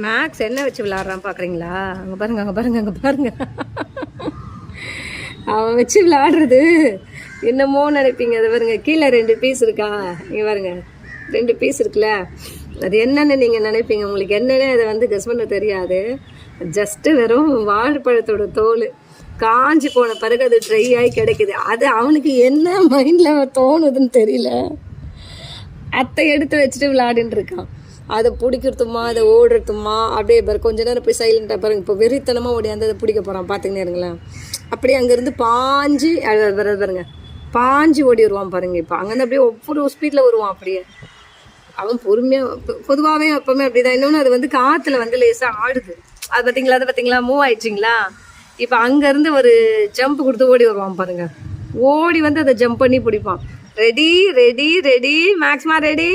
Maths என்ன வச்சு விளாட்றான் பார்க்குறீங்களா? அங்கே பாருங்க, அங்கே பாருங்க, அங்கே பாருங்க. அவன் வச்சு விளாடுறது என்னமோ நினைப்பீங்க. அது பாருங்க, கீழே 2 பீஸ் இருக்கா, இங்கே பாருங்க 2 பீஸ் இருக்குல்ல, அது என்னன்னு நீங்கள் நினைப்பீங்க. உங்களுக்கு என்னன்னு அதை வந்து கெஸ் பண்ண தெரியாது. ஜஸ்ட்டு வெறும் வாழைப்பழத்தோட தோல் காஞ்சி போன பிறகு அது ட்ரை ஆகி கிடைக்குது. அது அவனுக்கு என்ன மைண்டில் தோணுதுன்னு தெரியல, அத்தை எடுத்து வச்சுட்டு விளையாடின்னு இருக்கான். அதை பிடிக்கிறதுமா, அதை ஓடுறதுமா, அப்படியே பாரு கொஞ்ச நேரம் போய் சைலண்டாக பாருங்க. இப்போ வெறித்தனமாக ஓடியாந்து அதை பிடிக்க போகிறான் பார்த்துக்கினே இருங்களேன். அப்படியே அங்கேருந்து பாஞ்சு பாருங்க, பாஞ்சு ஓடி வருவான் பாருங்க. இப்போ அங்கேருந்து அப்படியே ஒவ்வொரு ஸ்பீடில் வருவான். அப்படியே அவன் பொறுமையாக, பொதுவாகவே எப்போவுமே அப்படி தான். இன்னொன்று அது வந்து காற்றுல வந்து லேசாக ஆடுது. அது பார்த்தீங்களா, அதை பார்த்தீங்களா, மூவ் ஆயிடுச்சிங்களா. இப்போ அங்கேருந்து ஒரு ஜம்ப் கொடுத்து ஓடி வருவான் பாருங்க. ஓடி வந்து அதை ஜம்ப் பண்ணி பிடிப்பான். ரெடி ரெடி ரெடி மேக்ஸ்மா ரெடி.